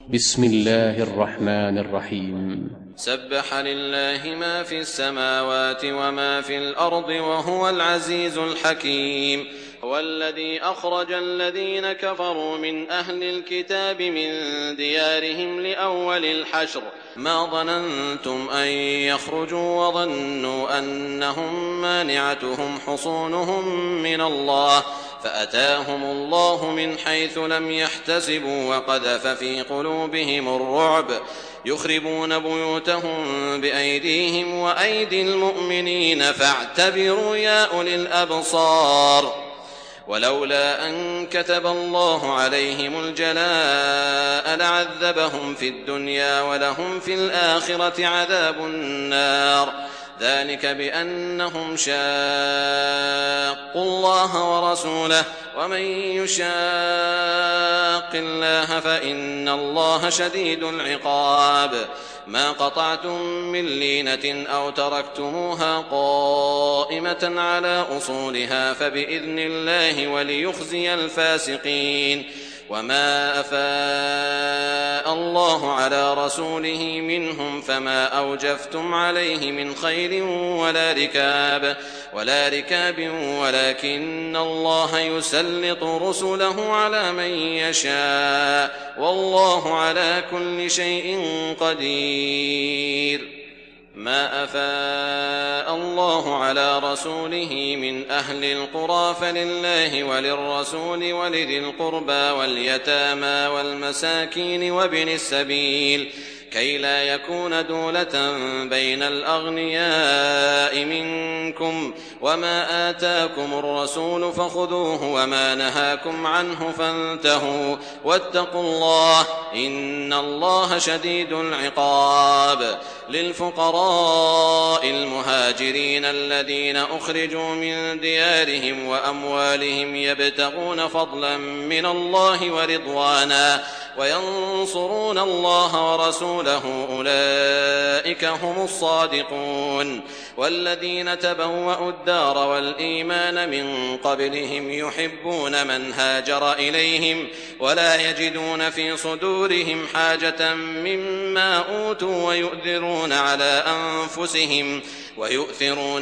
بسم الله الرحمن الرحيم. سبح لله ما في السماوات وما في الأرض وهو العزيز الحكيم. هو الذي أخرج الذين كفروا من أهل الكتاب من ديارهم لأول الحشر ما ظننتم أن يخرجوا وظنوا أنهم مانعتهم حصونهم من الله فأتاهم الله من حيث لم يحتسبوا وقذف في قلوبهم الرعب يخربون بيوتهم بأيديهم وأيدي المؤمنين فاعتبروا يا أولي الأبصار. ولولا أن كتب الله عليهم الجلاء لعذبهم في الدنيا ولهم في الآخرة عذاب النار ذلك بأنهم شاقوا الله ورسوله ومن يشاق الله فإن الله شديد العقاب. ما قطعتم من لينة أو تركتموها قائمة على أصولها فبإذن الله وليخزي الفاسقين. وما أفاء الله على رسوله منهم فما أوجفتم عليه من خيل ولا ركاب ولكن الله يسلط رسله على من يشاء والله على كل شيء قدير. ما أفاء الله على رسوله من أهل القرى فلله وللرسول ولذي القربى واليتامى والمساكين وابن السبيل كي لا يكون دولة بين الأغنياء منكم. وما آتاكم الرسول فخذوه وما نهاكم عنه فانتهوا واتقوا الله إن الله شديد العقاب. للفقراء المهاجرين الذين أخرجوا من ديارهم وأموالهم يبتغون فضلا من الله ورضوانا وينصرون الله ورسوله أولئك هم الصادقون. والذين تبوأوا الدار والإيمان من قبلهم يحبون من هاجر إليهم ولا يجدون في صدورهم حاجة مما أوتوا ويؤثرون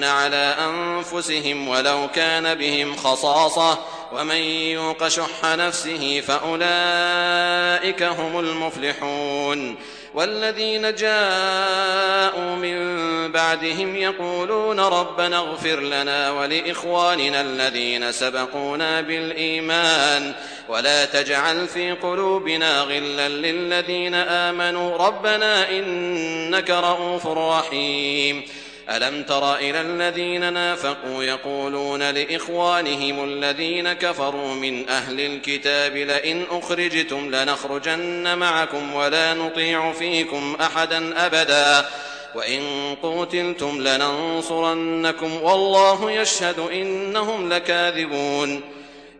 على أنفسهم ولو كان بهم خصاصة ومن يوق شح نفسه فأولئك هم المفلحون. والذين جاءوا من بعدهم يقولون ربنا اغفر لنا ولإخواننا الذين سبقونا بالإيمان ولا تجعل في قلوبنا غلا للذين آمنوا ربنا إنك رؤوف رحيم. ألم تر إلى الذين نافقوا يقولون لإخوانهم الذين كفروا من أهل الكتاب لئن أخرجتم لنخرجن معكم ولا نطيع فيكم أحدا أبدا وإن قوتلتم لننصرنكم والله يشهد إنهم لكاذبون.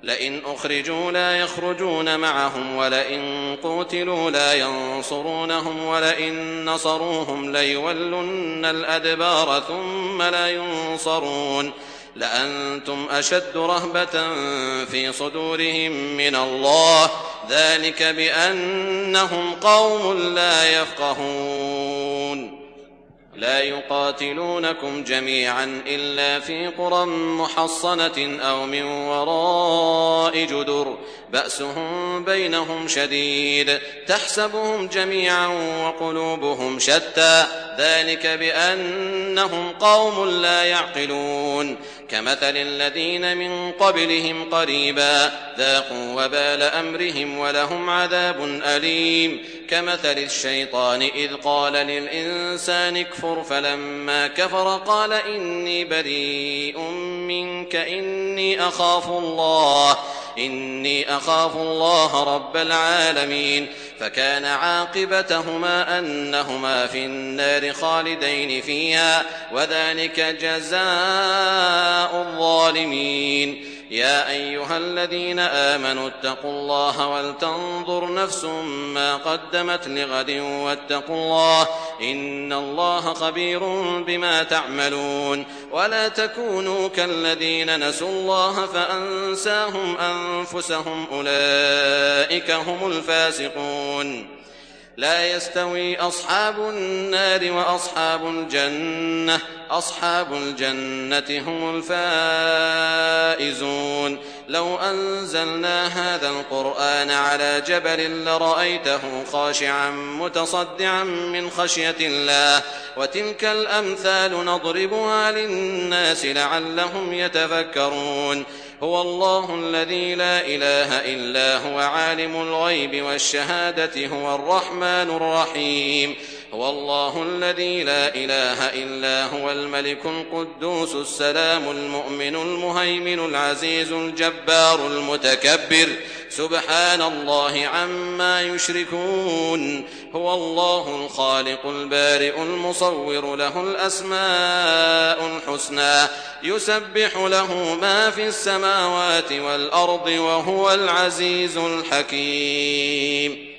لئن أخرجوا لا يخرجون معهم ولئن قوتلوا لا ينصرونهم ولئن نصروهم ليولن الأدبار ثم لا ينصرون لأنتم أشد رهبة في صدورهم من الله ذلك بأنهم قوم لا يفقهون. لا يقاتلونكم جميعا إلا في قرى محصنة أو من وراء جدر بأسهم بينهم شديد تحسبهم جميعا وقلوبهم شتى ذلك بأنهم قوم لا يعقلون. كمثل الذين من قبلهم قريبا ذاقوا وبال أمرهم ولهم عذاب أليم. كمثل الشيطان إذ قال للإنسان اكفر فلما كفر قال إني بريء منك إني أخاف الله رب العالمين. فكان عاقبتهما أنهما في النار خالدين فيها وذلك جزاء الظالمين. يا أيها الذين آمنوا اتقوا الله ولتنظر نفس ما قدمت لغد واتقوا الله إن الله خبير بما تعملون. ولا تكونوا كالذين نسوا الله فأنساهم أنفسهم أولئك هم الفاسقون. لا يستوي أصحاب النار وأصحاب الجنة أصحاب الجنة هم الفائزون. لو أنزلنا هذا القرآن على جبل لرأيته خاشعا متصدعا من خشية الله وتلك الأمثال نضربها للناس لعلهم يتفكرون. هو الله الذي لا إله إلا هو عالم الغيب والشهادة هو الرحمن الرحيم. هو الله الذي لا إله إلا هو الملك القدوس السلام المؤمن المهيمن العزيز الجبار المتكبر سبحان الله عما يشركون. هو الله الخالق البارئ المصور له الأسماء الحسنى يسبح له ما في السماوات والأرض وهو العزيز الحكيم.